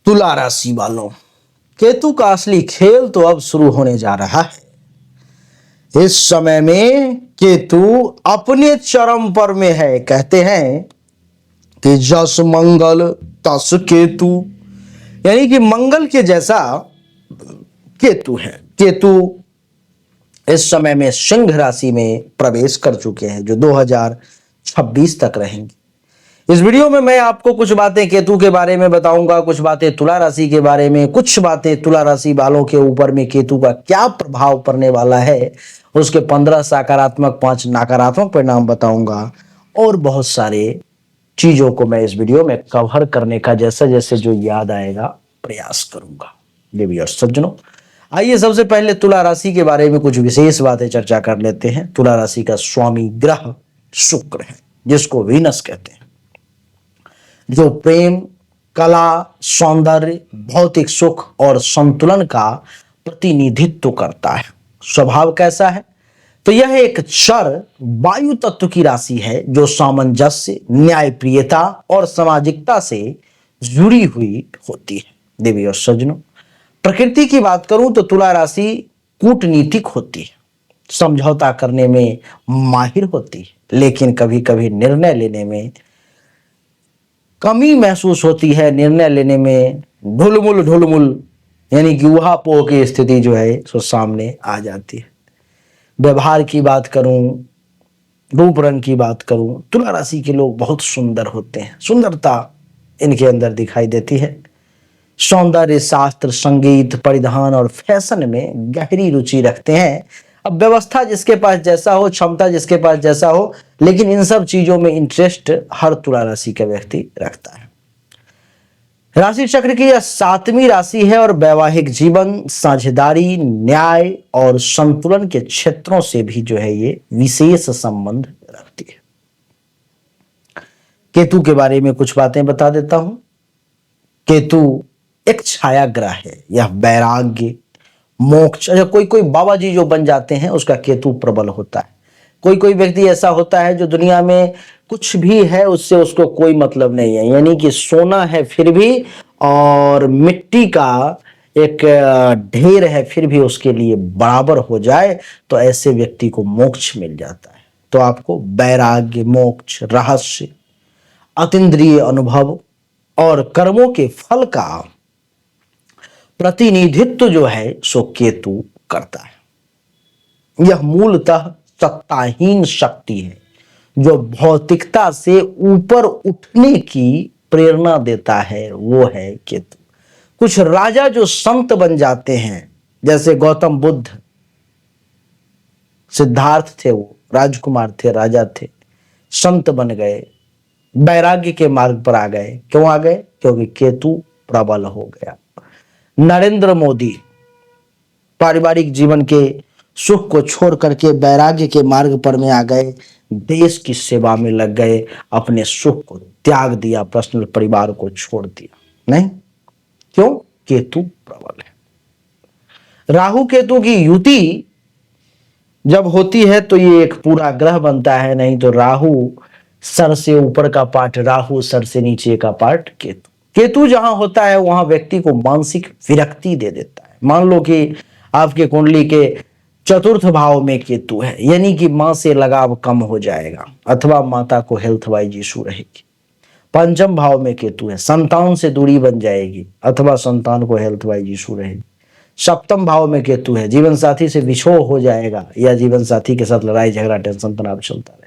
तुला राशि वालों, केतु का असली खेल तो अब शुरू होने जा रहा है। इस समय में केतु अपने चरम पर में है। कहते हैं कि जस मंगल तस केतु, यानी कि मंगल के जैसा केतु है। केतु इस समय में सिंह राशि में प्रवेश कर चुके हैं, जो 2026 तक रहेंगे। इस वीडियो में मैं आपको कुछ बातें केतु के बारे में बताऊंगा, कुछ बातें तुला राशि के बारे में, कुछ बातें तुला राशि वालों के ऊपर में केतु का क्या प्रभाव पड़ने वाला है, उसके 15 सकारात्मक 5 नकारात्मक परिणाम बताऊंगा, और बहुत सारे चीजों को मैं इस वीडियो में कवर करने का जैसे जैसे जो याद आएगा प्रयास करूंगा। देवी और सज्जनों, आइए सबसे पहले तुला राशि के बारे में कुछ विशेष बातें चर्चा कर लेते हैं। तुला राशि का स्वामी ग्रह शुक्र है, जिसको वीनस कहते हैं, जो प्रेम, कला, सौंदर्य, भौतिक सुख और संतुलन का प्रतिनिधित्व करता है। स्वभाव कैसा है? तो यह एक क्षर वायु तत्व की राशि है, जो सामंजस्य, न्यायप्रियता और सामाजिकता से जुड़ी हुई होती है। देवी और सज्जनों, प्रकृति की बात करूं तो तुला राशि कूटनीतिक होती है, समझौता करने में माहिर होती है, लेकिन कभी कभी निर्णय लेने में कमी महसूस होती है। निर्णय लेने में ढुलमुल यानी कि ऊहापोह की स्थिति जो है सो सामने आ जाती है। व्यवहार की बात करूं, रूप रंग की बात करूं, तुला राशि के लोग बहुत सुंदर होते हैं। सुंदरता इनके अंदर दिखाई देती है। सौंदर्य शास्त्र, संगीत, परिधान और फैशन में गहरी रुचि रखते हैं। अब व्यवस्था जिसके पास जैसा हो, क्षमता जिसके पास जैसा हो, लेकिन इन सब चीजों में इंटरेस्ट हर तुला राशि का व्यक्ति रखता है। राशि चक्र की यह 7वीं राशि है और वैवाहिक जीवन, साझेदारी, न्याय और संतुलन के क्षेत्रों से भी जो है ये विशेष संबंध रखती है। केतु के बारे में कुछ बातें बता देता हूं। केतु एक छाया ग्रह है। यह वैराग्य, मोक्ष, कोई कोई बाबा जी जो बन जाते हैं उसका केतु प्रबल होता है। कोई कोई व्यक्ति ऐसा होता है जो दुनिया में कुछ भी है उससे उसको कोई मतलब नहीं है, यानी कि सोना है फिर भी, और मिट्टी का एक ढेर है फिर भी उसके लिए बराबर हो जाए, तो ऐसे व्यक्ति को मोक्ष मिल जाता है। तो आपको वैराग्य, मोक्ष, रहस्य, अतीन्द्रिय अनुभव और कर्मों के फल का प्रतिनिधित्व जो है सो केतु करता है। यह मूलतः सत्ताहीन शक्ति है, जो भौतिकता से ऊपर उठने की प्रेरणा देता है, वो है केतु। कुछ राजा जो संत बन जाते हैं, जैसे गौतम बुद्ध, सिद्धार्थ थे, वो राजकुमार थे, राजा थे, संत बन गए, वैराग्य के मार्ग पर आ गए। क्यों आ गए? क्योंकि केतु प्रबल हो गया। नरेंद्र मोदी पारिवारिक जीवन के सुख को छोड़ करके वैराग्य के मार्ग पर में आ गए, देश की सेवा में लग गए, अपने सुख को त्याग दिया, पर्सनल परिवार को छोड़ दिया। नहीं, क्यों? केतु प्रबल है। राहु केतु की युति जब होती है तो ये एक पूरा ग्रह बनता है। नहीं तो राहु सर से ऊपर का पार्ट राहु, सर से नीचे का पार्ट केतु। केतु जहां होता है वहां व्यक्ति को मानसिक विरक्ति दे देता है। मान लो कि आपके कुंडली के 4th भाव में केतु है, यानी कि मां से लगाव कम हो जाएगा, अथवा माता को हेल्थ वाइज इशू रहेगी। 5th भाव में केतु है, संतान से दूरी बन जाएगी, अथवा संतान को हेल्थ वाइज इशू रहेगी। 7th भाव में केतु है, जीवन साथी से विछोह हो जाएगा, या जीवन साथी के साथ लड़ाई झगड़ा, टेंशन, तनाव चलता रहेगा।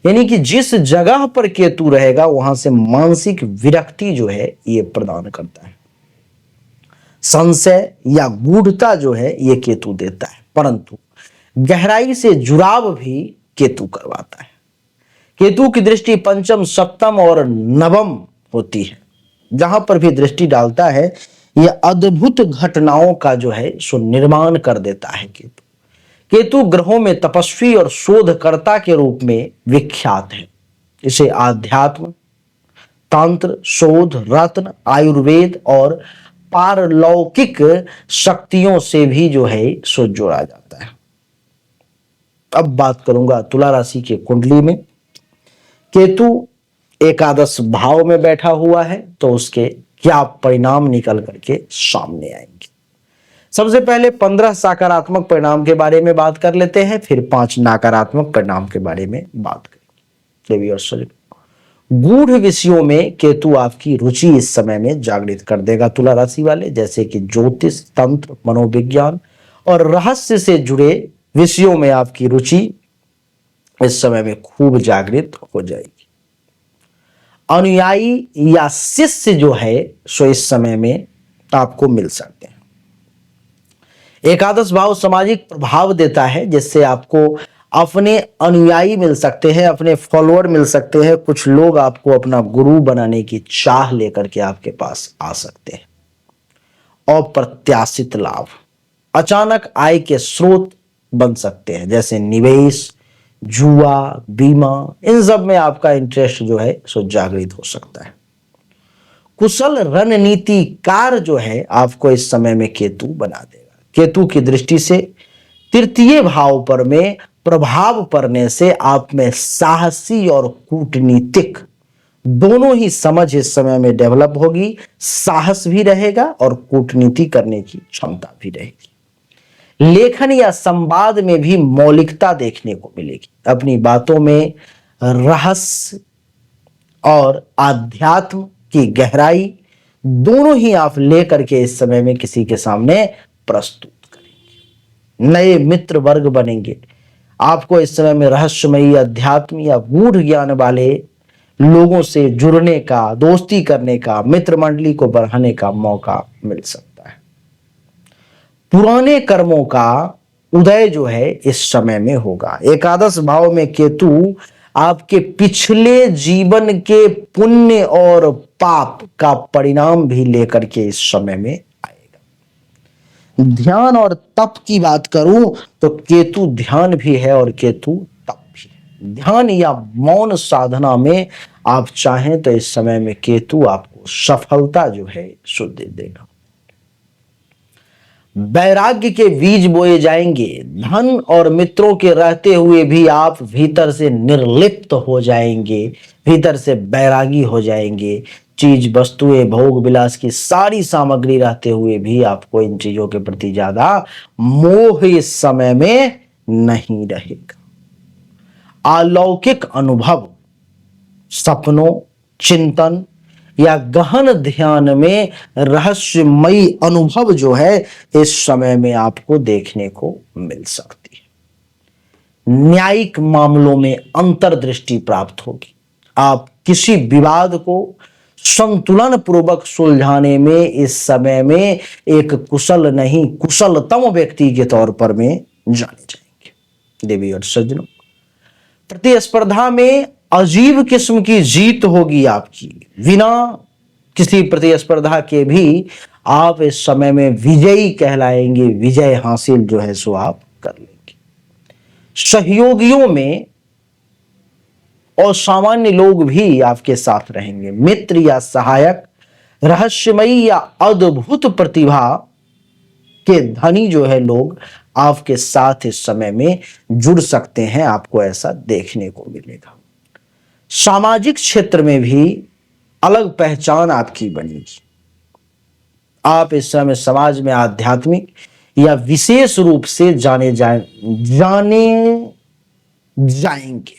यानी कि जिस जगह पर केतु रहेगा वहां से मानसिक विरक्ति जो है ये प्रदान करता है। संशय या गूढ़ता जो है ये केतु देता है, परंतु गहराई से जुड़ाव भी केतु करवाता है। केतु की दृष्टि 5th, 7th और 9th होती है। जहां पर भी दृष्टि डालता है यह अद्भुत घटनाओं का जो है सो निर्माण कर देता है। केतु केतु ग्रहों में तपस्वी और शोधकर्ता के रूप में विख्यात है। इसे आध्यात्म, तंत्र, शोध, रत्न, आयुर्वेद और पारलौकिक शक्तियों से भी जो है सो जोड़ा जाता है। अब बात करूंगा तुला राशि के कुंडली में। केतु एकादश भाव में बैठा हुआ है तो उसके क्या परिणाम निकल करके सामने आएंगे। सबसे पहले 15 सकारात्मक परिणाम के बारे में बात कर लेते हैं, फिर 5 नकारात्मक परिणाम के बारे में बात करेंगे। देवी और सज्जनों, गूढ़ विषयों में केतु आपकी रुचि इस समय में जागृत कर देगा तुला राशि वाले, जैसे कि ज्योतिष, तंत्र, मनोविज्ञान और रहस्य से जुड़े विषयों में आपकी रुचि इस समय में खूब जागृत हो जाएगी। अनुयायी या शिष्य जो है सो इस समय में आपको मिल सकते हैं। एकादश भाव सामाजिक प्रभाव देता है, जिससे आपको अपने अनुयायी मिल सकते हैं, अपने फॉलोअर मिल सकते हैं। कुछ लोग आपको अपना गुरु बनाने की चाह लेकर के आपके पास आ सकते हैं। अप्रत्याशित लाभ, अचानक आय के स्रोत बन सकते हैं, जैसे निवेश, जुआ, बीमा, इन सब में आपका इंटरेस्ट जो है सो जागृत हो सकता है। कुशल रणनीतिकार जो है आपको इस समय में केतु बना देगा। केतु की दृष्टि से तृतीय भाव पर में प्रभाव पड़ने से आप में साहसी और कूटनीतिक दोनों ही समझ इस समय में डेवलप होगी। साहस भी रहेगा और कूटनीति करने की क्षमता भी रहेगी। लेखन या संवाद में भी मौलिकता देखने को मिलेगी। अपनी बातों में रहस्य और आध्यात्म की गहराई दोनों ही आप लेकर के इस समय में किसी के सामने प्रस्तुत करेंगे। नए मित्र वर्ग बनेंगे। आपको इस समय में रहस्यमयी, अध्यात्म या गूढ़ ज्ञान वाले लोगों से जुड़ने का, दोस्ती करने का, मित्र मंडली को बढ़ाने का मौका मिल सकता है। पुराने कर्मों का उदय जो है इस समय में होगा। एकादश भाव में केतु आपके पिछले जीवन के पुण्य और पाप का परिणाम भी लेकर के इस समय में आएगा। ध्यान और तप की बात करूं तो केतु ध्यान भी है और केतु तप भी है। ध्यान या मौन साधना में आप चाहें तो इस समय में केतु आपको सफलता जो है सो दे देगा। वैराग्य के बीज बोए जाएंगे। धन और मित्रों के रहते हुए भी आप भीतर से निर्लिप्त हो जाएंगे, भीतर से वैरागी हो जाएंगे। चीज, वस्तुएं, भोग विलास की सारी सामग्री रहते हुए भी आपको इन चीजों के प्रति ज्यादा मोह इस समय में नहीं रहेगा। अलौकिक अनुभव, सपनों, चिंतन या गहन ध्यान में रहस्यमयी अनुभव जो है इस समय में आपको देखने को मिल सकती है। न्यायिक मामलों में अंतर्दृष्टि प्राप्त होगी। आप किसी विवाद को संतुलन पूर्वक सुलझाने में इस समय में एक कुशल नहीं कुशलतम व्यक्ति के तौर पर में जाने जाएंगे। देवी और सज्जनों, प्रतिस्पर्धा में अजीब किस्म की जीत होगी आपकी। बिना किसी प्रतिस्पर्धा के भी आप इस समय में विजयी कहलाएंगे। विजय हासिल जो है सो आप कर लेंगे। सहयोगियों में और सामान्य लोग भी आपके साथ रहेंगे। मित्र या सहायक, रहस्यमयी या अद्भुत प्रतिभा के धनी जो है लोग आपके साथ इस समय में जुड़ सकते हैं। आपको ऐसा देखने को मिलेगा। सामाजिक क्षेत्र में भी अलग पहचान आपकी बनेगी। आप इस समय समाज में आध्यात्मिक या विशेष रूप से जाने जाएंगे।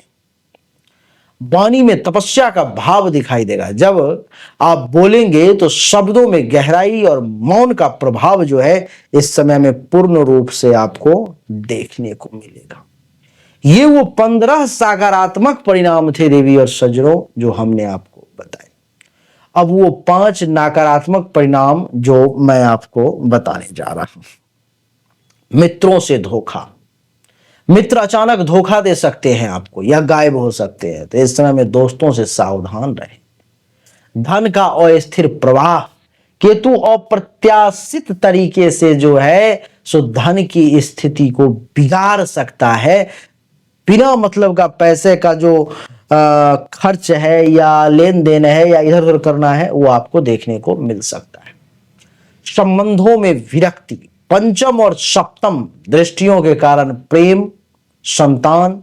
वाणी में तपस्या का भाव दिखाई देगा। जब आप बोलेंगे तो शब्दों में गहराई और मौन का प्रभाव जो है इस समय में पूर्ण रूप से आपको देखने को मिलेगा। ये वो 15 सकारात्मक परिणाम थे देवी और सज्जनों जो हमने आपको बताए। अब वो 5 नकारात्मक परिणाम जो मैं आपको बताने जा रहा हूं। मित्रों से धोखा। मित्र अचानक धोखा दे सकते हैं आपको या गायब हो सकते हैं, तो इस समय में दोस्तों से सावधान रहें। धन का अस्थिर प्रवाह। केतु अप्रत्याशित तरीके से जो है सो धन की स्थिति को बिगाड़ सकता है। बिना मतलब का पैसे का जो खर्च है या लेन देन है या इधर उधर करना है वो आपको देखने को मिल सकता है। संबंधों में विरक्ति। पंचम और सप्तम दृष्टियों के कारण प्रेम, संतान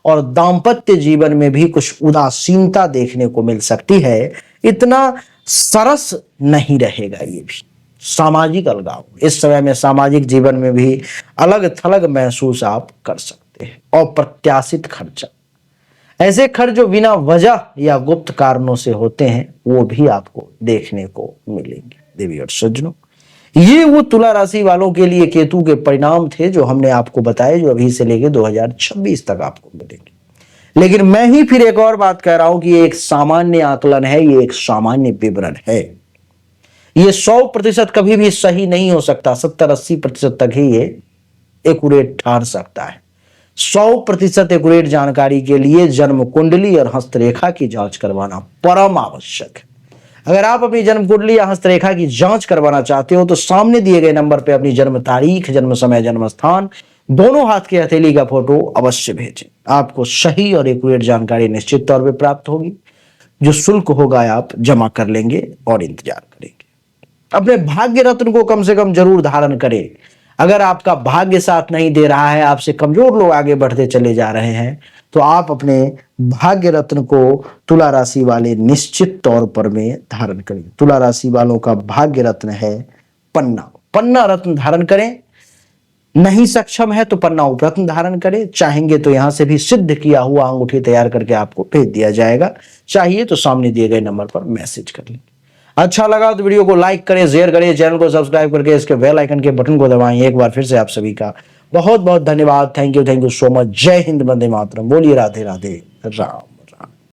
और दाम्पत्य जीवन में भी कुछ उदासीनता देखने को मिल सकती है। इतना सरस नहीं रहेगा ये भी। सामाजिक अलगाव, इस समय में सामाजिक जीवन में भी अलग थलग महसूस आप कर सकते हैं। अप्रत्याशित खर्चा, ऐसे खर्च जो बिना वजह या गुप्त कारणों से होते हैं वो भी आपको देखने को मिलेंगे। देवी और सज्जनों, ये वो तुला राशि वालों के लिए केतु के परिणाम थे जो हमने आपको बताए, जो अभी से लेके 2026 तक आपको मिलेंगे। लेकिन मैं ही फिर एक और बात कह रहा हूं कि ये एक सामान्य आकलन है, ये एक सामान्य विवरण है। ये 100% कभी भी सही नहीं हो सकता, 70-80% तक ही ये एक्यूरेट ठहर सकता है। 100% एक्यूरेट जानकारी के लिए जन्म कुंडली और हस्तरेखा की जांच करवाना परम आवश्यक है। अगर आप अपनी जन्म कुंडली या हस्तरेखा की जांच करवाना चाहते हो तो सामने दिए गए नंबर पर अपनी जन्म तारीख, जन्म समय, जन्म स्थान, दोनों हाथ की हथेली का फोटो अवश्य भेजें। आपको सही और एक्यूरेट जानकारी निश्चित तौर पर प्राप्त होगी। जो शुल्क होगा आप जमा कर लेंगे और इंतजार करेंगे। अपने भाग्य रत्न को कम से कम जरूर धारण करें। अगर आपका भाग्य साथ नहीं दे रहा है, आपसे कमजोर लोग आगे बढ़ते चले जा रहे हैं, तो आप अपने भाग्य रत्न को तुला राशि वाले निश्चित तौर पर में धारण करें। तुला राशि वालों का भाग्य रत्न है पन्ना। पन्ना रत्न धारण करें। नहीं सक्षम है तो पन्ना उपरत्न धारण करें। चाहेंगे तो यहां से भी सिद्ध किया हुआ अंगूठी तैयार करके आपको भेज दिया जाएगा। चाहिए तो सामने दिए गए नंबर पर मैसेज कर लें। अच्छा लगा तो वीडियो को लाइक करें, शेयर करें, चैनल को सब्सक्राइब करके इसके बेल आइकन के बटन को दबाएं। एक बार फिर से आप सभी का बहुत बहुत धन्यवाद। Thank you so much. जय हिंद, वंदे मातरम। बोलिए राधे राधे राम।